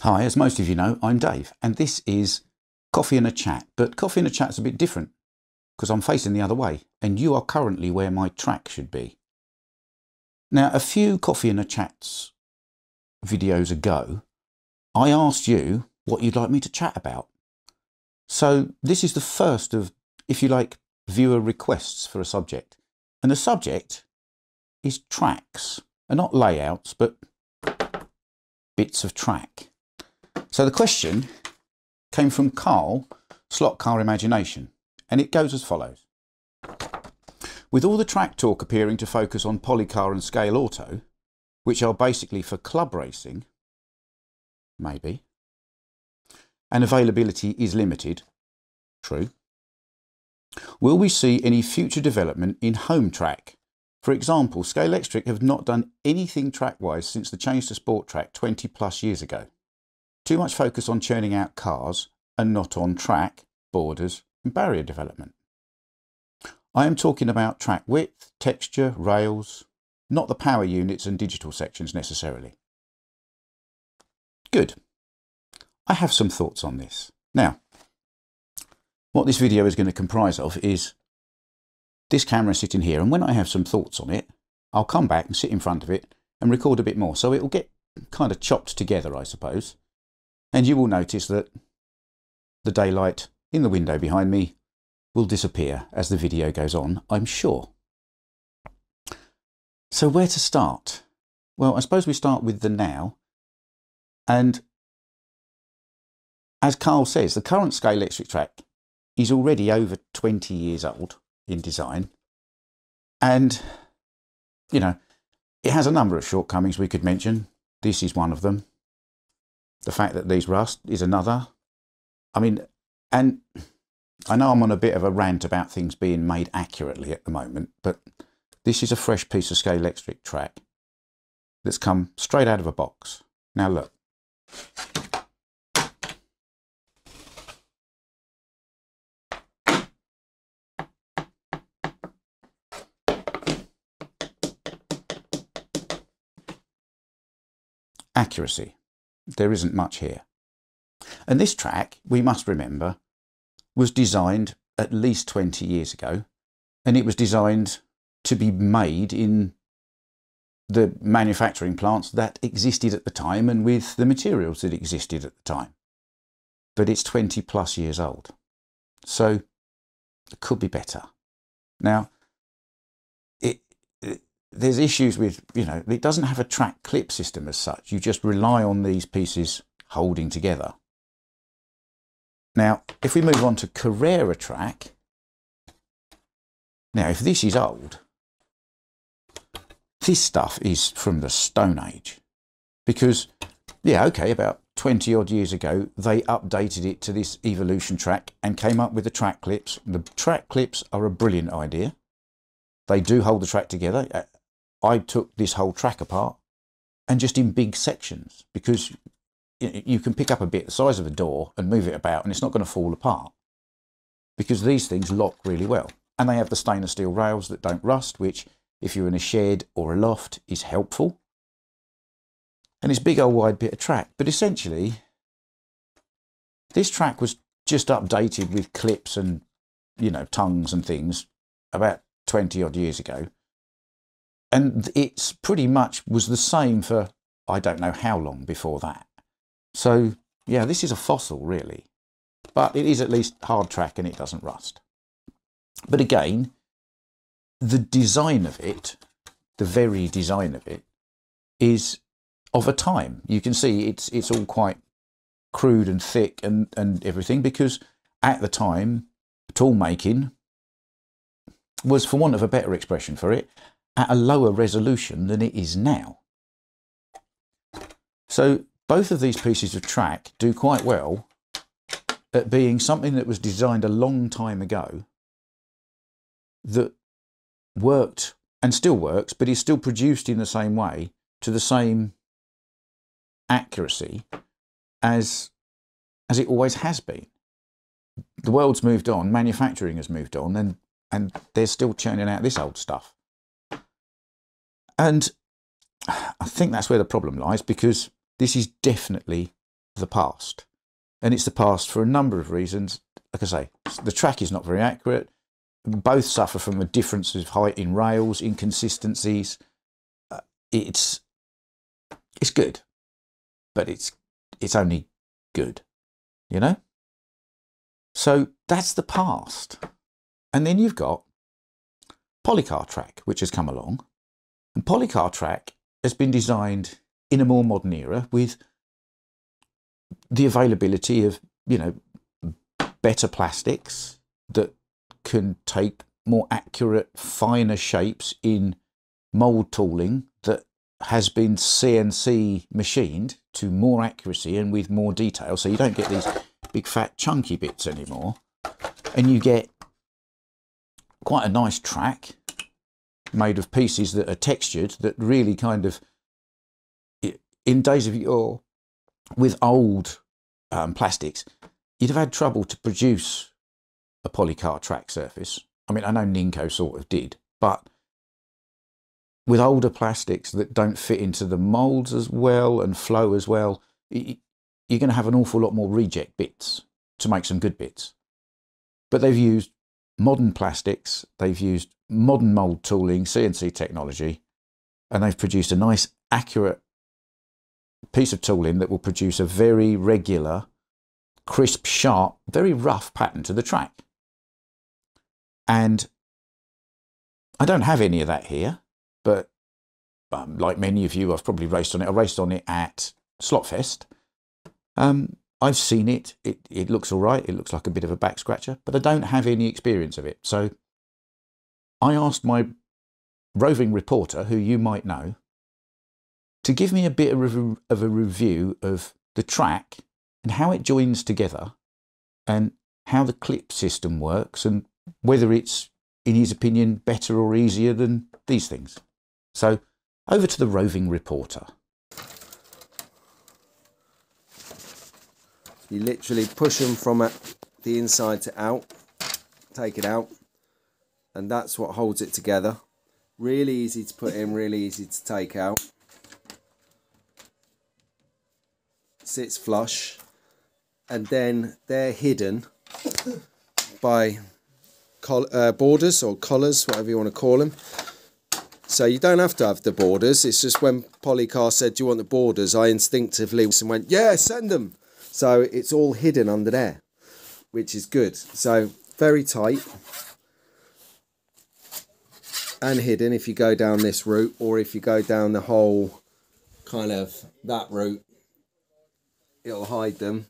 Hi, as most of you know, I'm Dave, and this is Coffee and a Chat. But Coffee and a Chat's a bit different because I'm facing the other way, and you are currently where my track should be. Now, a few Coffee and a Chats videos ago, I asked you what you'd like me to chat about. So this is the first of, if you like, viewer requests for a subject. And the subject is tracks, and not layouts, but bits of track. So the question came from Carl, Slot Car Imagination, and it goes as follows. With all the track talk appearing to focus on polycar and scale auto, which are basically for club racing, maybe, and availability is limited, true, will we see any future development in home track? For example, Scale Electric have not done anything track-wise since the change to Sport Track 20 plus years ago. Too much focus on churning out cars and not on track, borders and barrier development. I am talking about track width, texture, rails, not the power units and digital sections necessarily. Good. I have some thoughts on this. Now, what this video is going to comprise of is this camera sitting here, and when I have some thoughts on it, I'll come back and sit in front of it and record a bit more. So it will get kind of chopped together, I suppose. And you will notice that the daylight in the window behind me will disappear as the video goes on, I'm sure. So where to start? Well, I suppose we start with the now. And as Carl says, the current Scale Electric track is already over 20 years old in design. And, you know, it has a number of shortcomings we could mention. This is one of them. The fact that these rust is another. I mean, and I know I'm on a bit of a rant about things being made accurately at the moment, but this is a fresh piece of Scale Electric track that's come straight out of a box. Now look. Accuracy. There isn't much here. And this track, we must remember, was designed at least 20 years ago, and it was designed to be made in the manufacturing plants that existed at the time and with the materials that existed at the time. But it's 20 plus years old. So it could be better. Now, there's issues with, you know, it doesn't have a track clip system as such. You just rely on these pieces holding together. Now, if we move on to Carrera track, now if this is old, this stuff is from the Stone Age. Because, yeah, okay, about 20 odd years ago, they updated it to this Evolution track and came up with the track clips. The track clips are a brilliant idea. They do hold the track together. I took this whole track apart and just in big sections, because you can pick up a bit the size of a door and move it about and it's not going to fall apart, because these things lock really well. And they have the stainless steel rails that don't rust, which if you're in a shed or a loft is helpful. And this big old wide bit of track. But essentially, this track was just updated with clips and, you know, tongues and things about 20 odd years ago. And it's pretty much was the same for I don't know how long before that. So yeah, this is a fossil really, but it is at least hard track and it doesn't rust. But again, the design of it, the very design of it, is of a time. You can see it's all quite crude and thick and everything, because at the time, tool making was, for want of a better expression for it, at a lower resolution than it is now. So both of these pieces of track do quite well at being something that was designed a long time ago that worked and still works, but is still produced in the same way to the same accuracy as it always has been. The world's moved on, manufacturing has moved on, and they're still churning out this old stuff. And I think that's where the problem lies, because this is definitely the past. And it's the past for a number of reasons. Like I say, the track is not very accurate. Both suffer from a difference of height in rails, inconsistencies. It's good, but it's only good, you know? So that's the past. And then you've got Polycar Track, which has come along. And Polycar Track has been designed in a more modern era with the availability of, you know, better plastics that can take more accurate, finer shapes in mould tooling that has been CNC machined to more accuracy and with more detail. So you don't get these big fat chunky bits anymore. And you get quite a nice track made of pieces that are textured, that really kind of, in days of yore, with old plastics, you'd have had trouble to produce a polycar track surface. I mean, I know Ninko sort of did, but with older plastics that don't fit into the moulds as well and flow as well, you're going to have an awful lot more reject bits to make some good bits. But they've used modern plastics, they've used modern mould tooling, CNC technology, and they've produced a nice, accurate piece of tooling that will produce a very regular, crisp, sharp, very rough pattern to the track. And I don't have any of that here, but like many of you, I've probably raced on it. I raced on it at Slotfest. I've seen it. It looks all right. It looks like a bit of a back scratcher, but I don't have any experience of it. So I asked my roving reporter, who you might know, to give me a bit of a review of the track and how it joins together and how the clip system works and whether it's, in his opinion, better or easier than these things. So over to the roving reporter. You literally push them from the inside to out, take it out, and that's what holds it together. Really easy to put in, really easy to take out. Sits flush, and then they're hidden by borders or collars, whatever you want to call them. So you don't have to have the borders. It's just when Polycar said, "Do you want the borders?" I instinctively went, "Yeah, send them." So it's all hidden under there, which is good. So very tight and hidden if you go down this route, or if you go down the whole kind of that route, it'll hide them.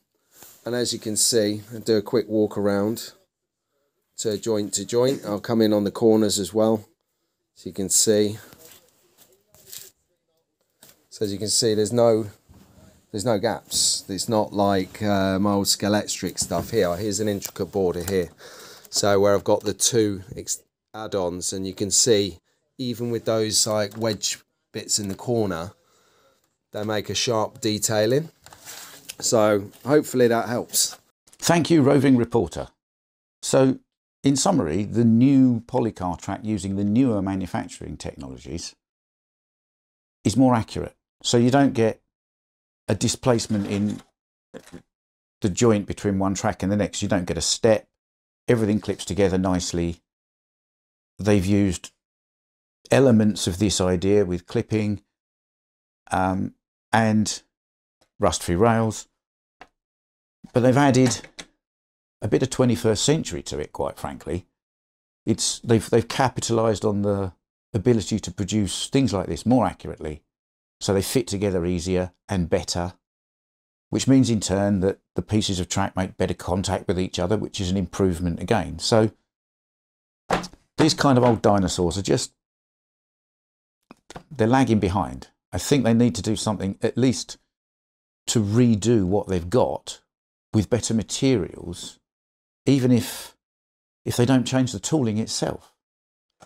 And as you can see, I'll do a quick walk around to joint. I'll come in on the corners as well, so you can see. So as you can see, there's no gaps. It's not like my old Skeletric stuff here. Here's an intricate border here. So where I've got the two add-ons, and you can see even with those like wedge bits in the corner, they make a sharp detailing. So hopefully that helps. Thank you, roving reporter. So in summary, the new Polycar track using the newer manufacturing technologies is more accurate. So you don't get a displacement in the joint between one track and the next. You don't get a step. Everything clips together nicely. They've used elements of this idea with clipping and rust-free rails, but they've added a bit of 21st century to it, quite frankly. They've capitalised on the ability to produce things like this more accurately, so they fit together easier and better, which means in turn that the pieces of track make better contact with each other, which is an improvement again. So these kind of old dinosaurs are just, they're lagging behind. I think they need to do something at least to redo what they've got with better materials, even if they don't change the tooling itself.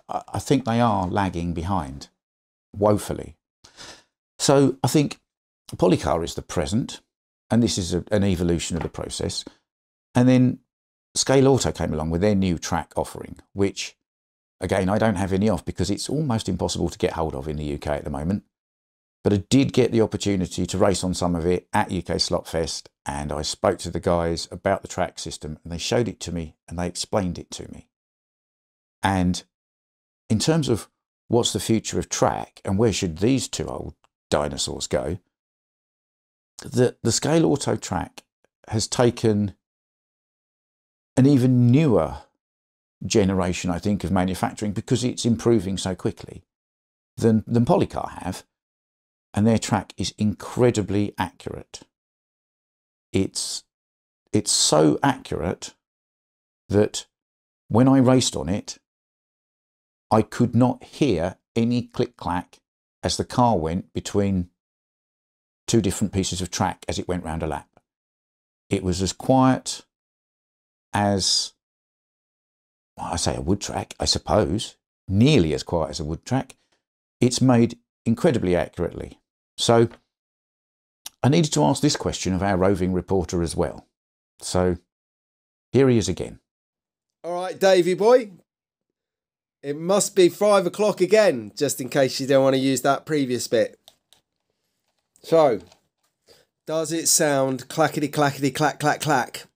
I think they are lagging behind woefully. So I think Polycar is the present, and this is an evolution of the process. And then Scale Auto came along with their new track offering, which again I don't have any of because it's almost impossible to get hold of in the UK at the moment. But I did get the opportunity to race on some of it at UK Slot Fest, and I spoke to the guys about the track system, and they showed it to me and they explained it to me. And in terms of what's the future of track and where should these two old dinosaurs go, the Scale Auto track has taken an even newer generation, I think, of manufacturing, because it's improving so quickly, than Polycar have. And their track is incredibly accurate. It's so accurate that when I raced on it, I could not hear any click-clack as the car went between two different pieces of track as it went round a lap. It was as quiet as, well, I say a wood track, I suppose, nearly as quiet as a wood track. It's made incredibly accurately. So I needed to ask this question of our roving reporter as well. So here he is again. All right, Davey boy. It must be 5 o'clock again, just in case you don't want to use that previous bit. So, does it sound clackety clackety clack clack clack?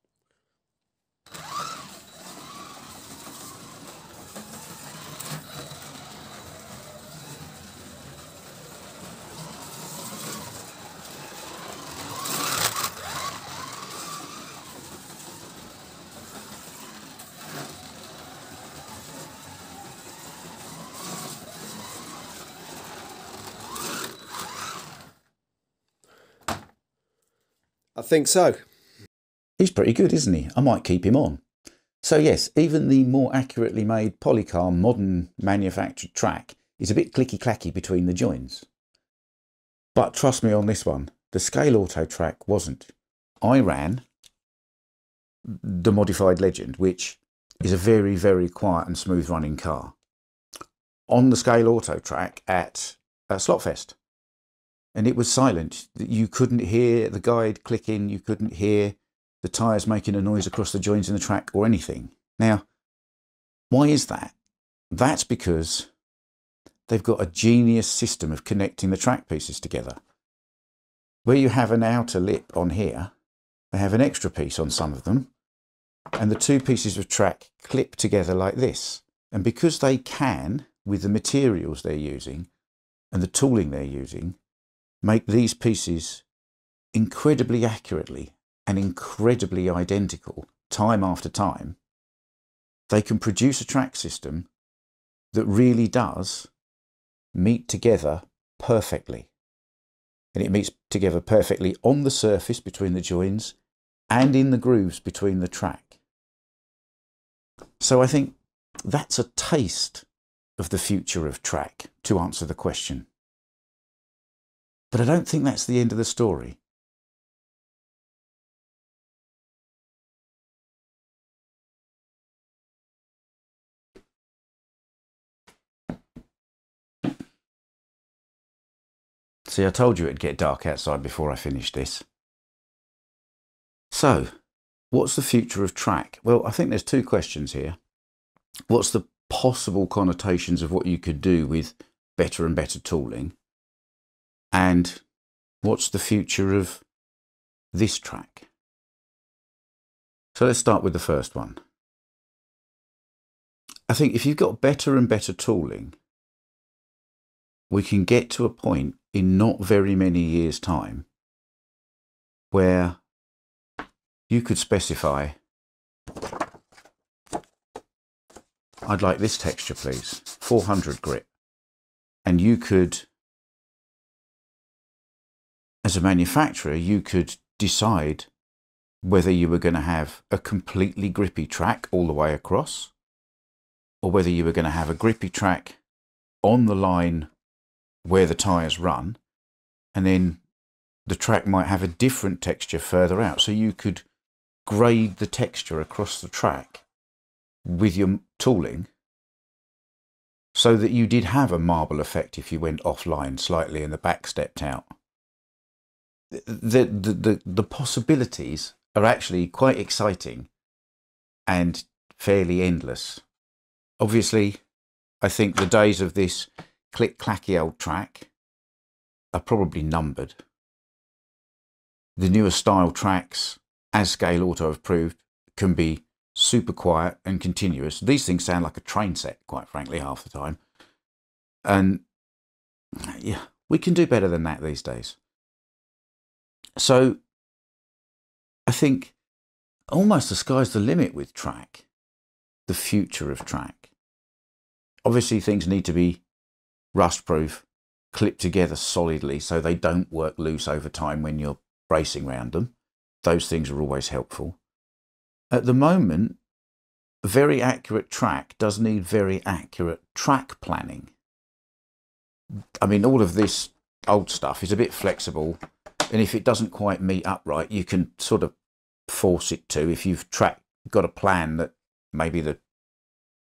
I think so. He's pretty good, isn't he? I might keep him on. So yes, even the more accurately made Polycar modern manufactured track is a bit clicky-clacky between the joins. But trust me on this one, the Scale Auto track wasn't. I ran the modified Legend, which is a very, very quiet and smooth running car, on the Scale Auto track at Slotfest. And it was silent. You couldn't hear the guide clicking, you couldn't hear the tyres making a noise across the joins in the track or anything. Now, why is that? That's because they've got a genius system of connecting the track pieces together. Where you have an outer lip on here, they have an extra piece on some of them, and the two pieces of track clip together like this. And because they can, with the materials they're using and the tooling they're using, make these pieces incredibly accurately and incredibly identical time after time, they can produce a track system that really does meet together perfectly. And it meets together perfectly on the surface between the joins and in the grooves between the track. So I think that's a taste of the future of track, to answer the question. But I don't think that's the end of the story. See, I told you it'd get dark outside before I finished this. So, what's the future of track? Well, I think there's two questions here. What's the possible connotations of what you could do with better and better tooling? And what's the future of this track? So let's start with the first one. I think if you've got better and better tooling, we can get to a point in not very many years' time where you could specify, I'd like this texture please, 400 grit. And you could, as a manufacturer, you could decide whether you were going to have a completely grippy track all the way across, or whether you were going to have a grippy track on the line where the tyres run, and then the track might have a different texture further out. So you could grade the texture across the track with your tooling so that you did have a marble effect if you went offline slightly and the back stepped out. The possibilities are actually quite exciting and fairly endless. Obviously, I think the days of this click-clacky old track are probably numbered. The newer style tracks, as Scale Auto have proved, can be super quiet and continuous. These things sound like a train set, quite frankly, half the time. And yeah, we can do better than that these days. So I think almost the sky's the limit with track, the future of track. Obviously, things need to be rust-proof, clipped together solidly so they don't work loose over time when you're racing around them. Those things are always helpful. At the moment, very accurate track does need very accurate track planning. I mean, all of this old stuff is a bit flexible, and if it doesn't quite meet up right, you can sort of force it to. If you've got a plan that maybe the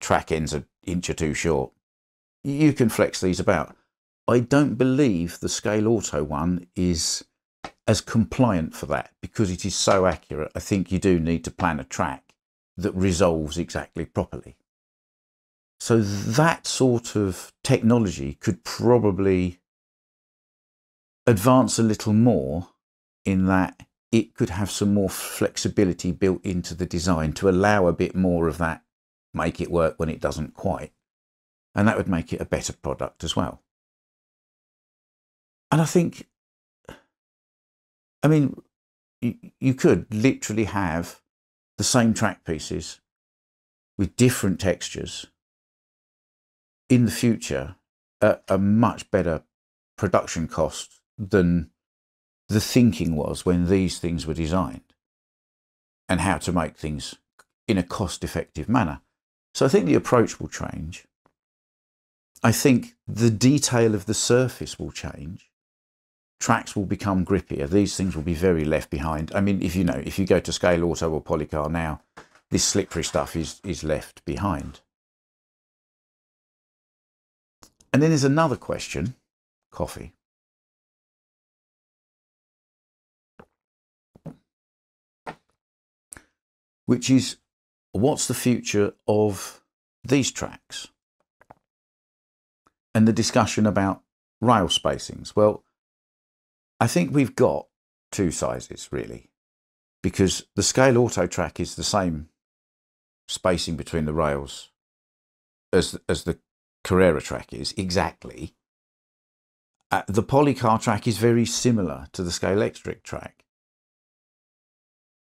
track ends an inch or two short, you can flex these about. I don't believe the Scale Auto one is as compliant for that because it is so accurate. I think you do need to plan a track that resolves exactly properly. So that sort of technology could probably advance a little more in that it could have some more flexibility built into the design to allow a bit more of that, make it work when it doesn't quite. And that would make it a better product as well. And I think, I mean, you could literally have the same track pieces with different textures in the future at a much better production cost than the thinking was when these things were designed, and how to make things in a cost-effective manner. So I think the approach will change. I think the detail of the surface will change. Tracks will become grippier. These things will be very left behind. I mean, if you go to Scale Auto or Polycar now, this slippery stuff is left behind. And then there's another question, coffee. Which is, what's the future of these tracks? And the discussion about rail spacings. Well, I think we've got two sizes really, because the Scale Auto track is the same spacing between the rails as the Carrera track is, exactly. The Polycar track is very similar to the Scale Electric track.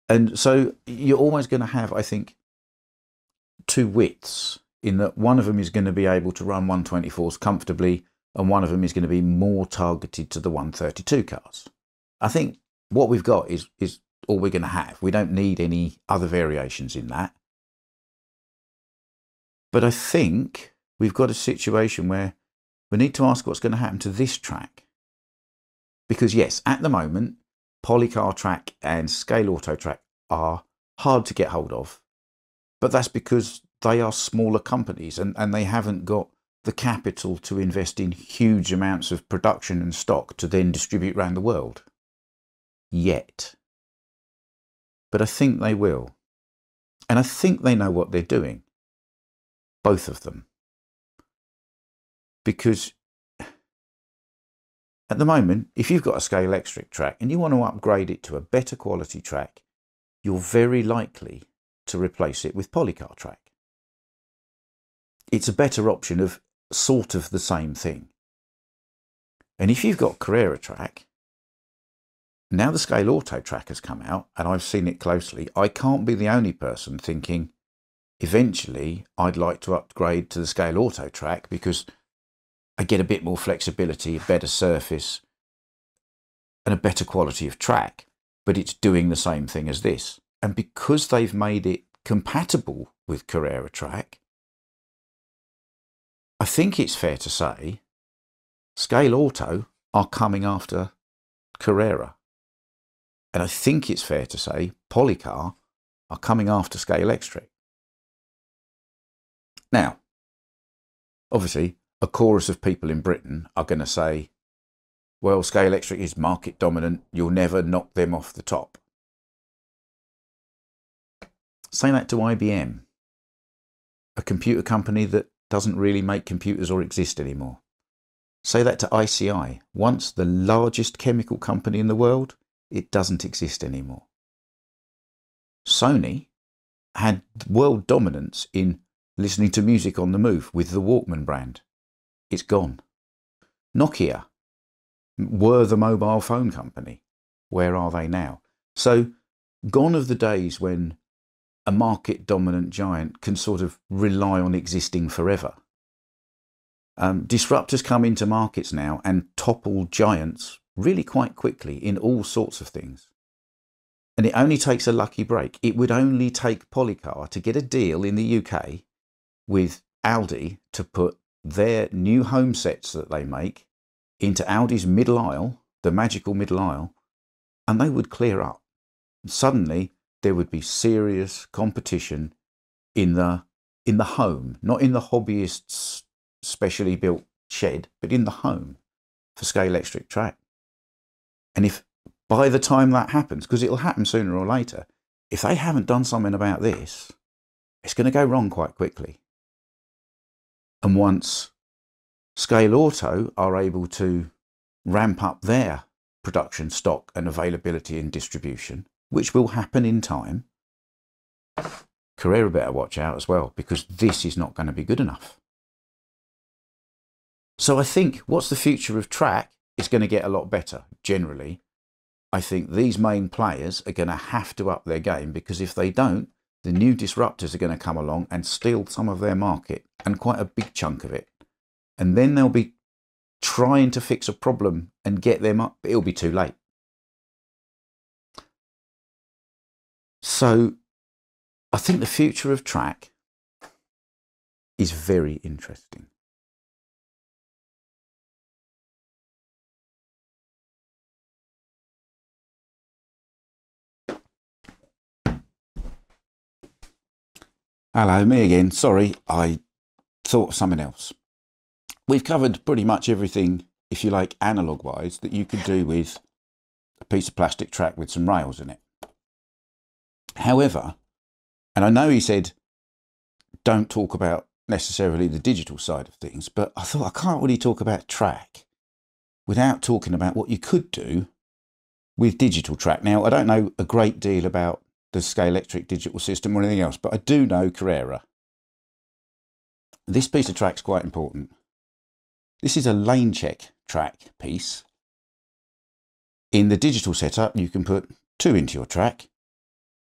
And so you're always going to have, I think, two widths, in that one of them is going to be able to run 124s comfortably, and one of them is going to be more targeted to the 132 cars. I think what we've got is all we're going to have. We don't need any other variations in that. But I think we've got a situation where we need to ask what's going to happen to this track. Because yes, at the moment, Polycar track and Scale Auto track are hard to get hold of, but that's because they are smaller companies and they haven't got the capital to invest in huge amounts of production and stock to then distribute around the world. Yet. But I think they will. And I think they know what they're doing. Both of them. Because at the moment, if you've got a Scale Electric track and you want to upgrade it to a better quality track, you're very likely to replace it with Polycar track. It's a better option of sort of the same thing. And if you've got Carrera track, now the Scale Auto track has come out and I've seen it closely, I can't be the only person thinking eventually I'd like to upgrade to the Scale Auto track because I get a bit more flexibility, a better surface and a better quality of track, but it's doing the same thing as this. And because they've made it compatible with Carrera track, I think it's fair to say Scale Auto are coming after Carrera. And I think it's fair to say Polycar are coming after Scale Electric. Now, obviously, a chorus of people in Britain are going to say, well, Scale Electric is market dominant, you'll never knock them off the top. Say that to IBM, a computer company that doesn't really make computers or exist anymore. Say that to ICI. Once the largest chemical company in the world, it doesn't exist anymore. Sony had world dominance in listening to music on the move with the Walkman brand. It's gone. Nokia were the mobile phone company. Where are they now? So gone are the days when a market dominant giant can sort of rely on existing forever. Disruptors come into markets now and topple giants really quite quickly in all sorts of things. And it only takes a lucky break. It would only take Polycar to get a deal in the UK with Audi to put their new home sets that they make into Audi's middle aisle, the magical middle aisle, and they would clear up. Suddenly, there would be serious competition in the home, not in the hobbyist's specially built shed, but in the home for scale electric track. And if by the time that happens, because it'll happen sooner or later, if they haven't done something about this, it's going to go wrong quite quickly. And once Scale Auto are able to ramp up their production stock and availability and distribution, which will happen in time, Carrera better watch out as well, because this is not going to be good enough. So I think what's the future of track is going to get a lot better generally. I think these main players are going to have to up their game, because if they don't, the new disruptors are going to come along and steal some of their market, and quite a big chunk of it. And then they'll be trying to fix a problem and get them up, but it'll be too late. So I think the future of track is very interesting. Hello, me again. Sorry, I thought of something else. We've covered pretty much everything, if you like, analog-wise, that you could do with a piece of plastic track with some rails in it. However, and I know he said don't talk about necessarily the digital side of things, but I thought I can't really talk about track without talking about what you could do with digital track. Now, I don't know a great deal about the scale electric digital system or anything else, but I do know Carrera. This piece of track's quite important. This is a lane check track piece. In the digital setup, you can put 2 into your track,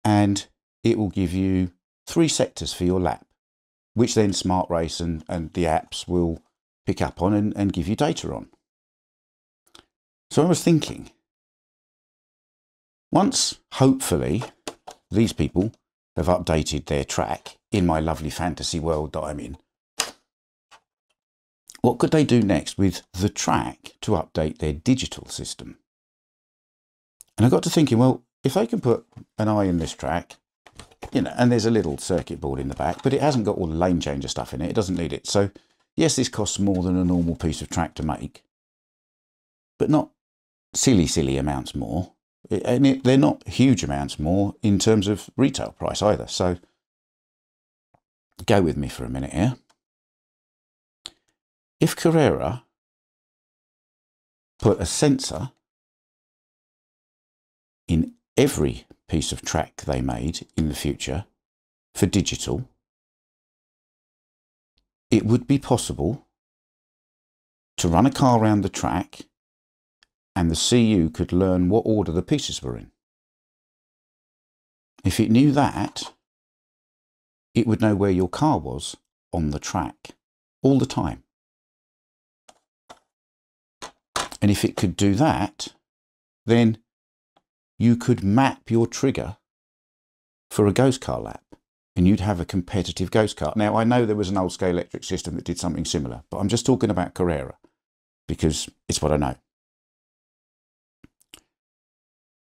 and it will give you 3 sectors for your lap, which then Smart Race and the apps will pick up on and give you data on. So I was thinking, once hopefully these people have updated their track in my lovely fantasy world that I'm in, what could they do next with the track to update their digital system? And I got to thinking, well, if they can put an eye in this track, you know, and there's a little circuit board in the back, but it hasn't got all the lane changer stuff in it. It doesn't need it. So yes, this costs more than a normal piece of track to make, but not silly amounts more. And they're not huge amounts more in terms of retail price either. So go with me for a minute here. If Carrera put a sensor in every piece of track they made in the future for digital, it would be possible to run a car around the track and the CU could learn what order the pieces were in. If it knew that, it would know where your car was on the track all the time. And if it could do that, then you could map your trigger for a ghost car lap, and you'd have a competitive ghost car. Now, I know there was an old scale electric system that did something similar, but I'm just talking about Carrera because it's what I know.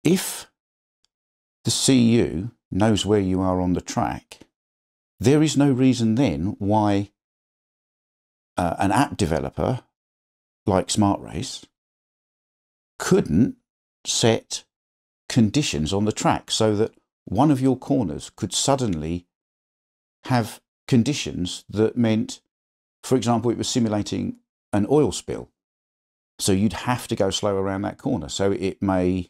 If the CU knows where you are on the track, there is no reason then why an app developer like Smart Race couldn't set conditions on the track so that one of your corners could suddenly have conditions that meant, for example, it was simulating an oil spill So you'd have to go slow around that corner. So it may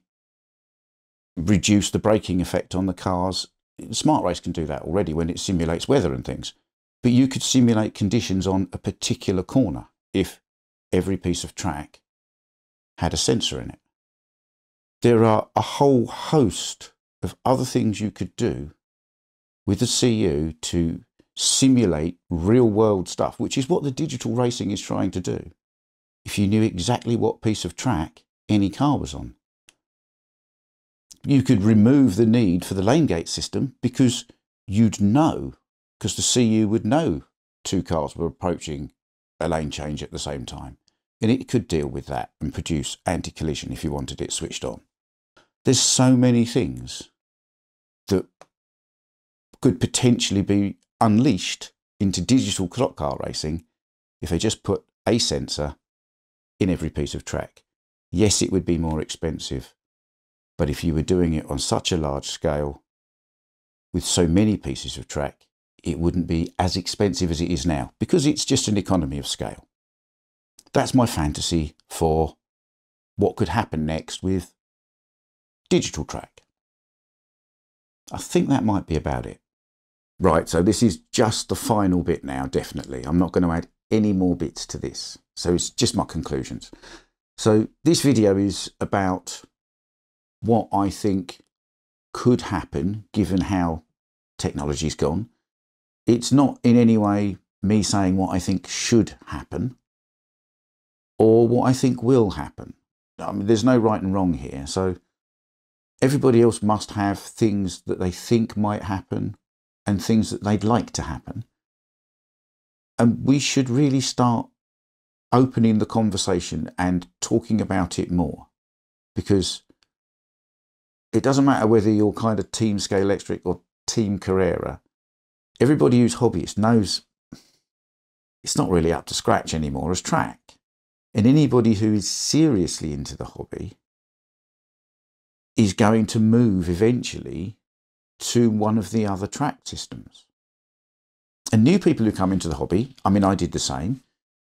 reduce the braking effect on the cars. Smart Race can do that already when it simulates weather and things. But you could simulate conditions on a particular corner if every piece of track had a sensor in it. There are a whole host of other things you could do with the CU to simulate real world stuff, which is what the digital racing is trying to do. If you knew exactly what piece of track any car was on, you could remove the need for the lane gate system because you'd know, because the CU would know two cars were approaching a lane change at the same time. And it could deal with that and produce anti-collision if you wanted it switched on. There's so many things that could potentially be unleashed into digital clock car racing if they just put a sensor in every piece of track. Yes, it would be more expensive, but if you were doing it on such a large scale with so many pieces of track, it wouldn't be as expensive as it is now because it's just an economy of scale. That's my fantasy for what could happen next with digital track. I think that might be about it. Right, so this is just the final bit now, definitely. I'm not going to add any more bits to this. So it's just my conclusions. So this video is about what I think could happen given how technology's gone. It's not in any way me saying what I think should happen or what I think will happen. I mean, there's no right and wrong here. So everybody else must have things that they think might happen and things that they'd like to happen. And we should really start opening the conversation and talking about it more, because it doesn't matter whether you're kind of Team Scale Electric or Team Carrera. Everybody who's hobbyist knows it's not really up to scratch anymore as track. And anybody who is seriously into the hobby is going to move eventually to one of the other track systems. And new people who come into the hobby, I mean, I did the same.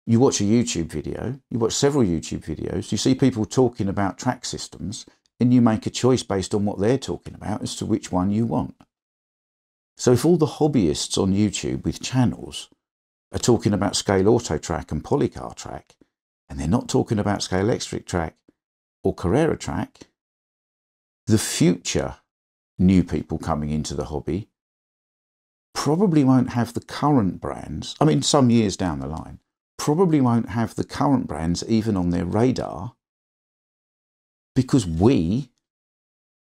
You watch a YouTube video, you watch several YouTube videos, you see people talking about track systems, and you make a choice based on what they're talking about as to which one you want. So if all the hobbyists on YouTube with channels are talking about Scale Auto Track and Polycar Track, and they're not talking about Scale Electric Track or Carrera Track, the future new people coming into the hobby probably won't have the current brands. I mean, some years down the line, probably won't have the current brands even on their radar, because we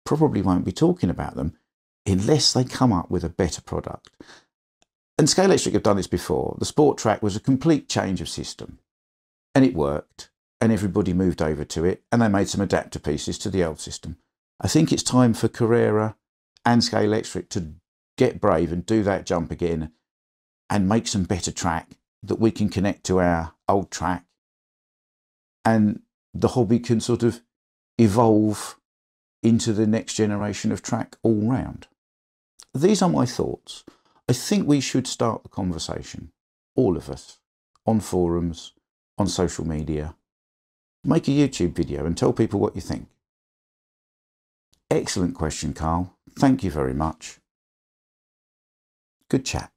probably won't be talking about them unless they come up with a better product. And Scale Electric have done this before. The Sport Track was a complete change of system, and it worked, and everybody moved over to it, and they made some adapter pieces to the old system. I think it's time for Carrera and Scale Electric to get brave and do that jump again and make some better track that we can connect to our old track, and the hobby can sort of evolve into the next generation of track all round. These are my thoughts. I think we should start the conversation, all of us, on forums, on social media. Make a YouTube video and tell people what you think. Excellent question, Carl. Thank you very much. Good chat.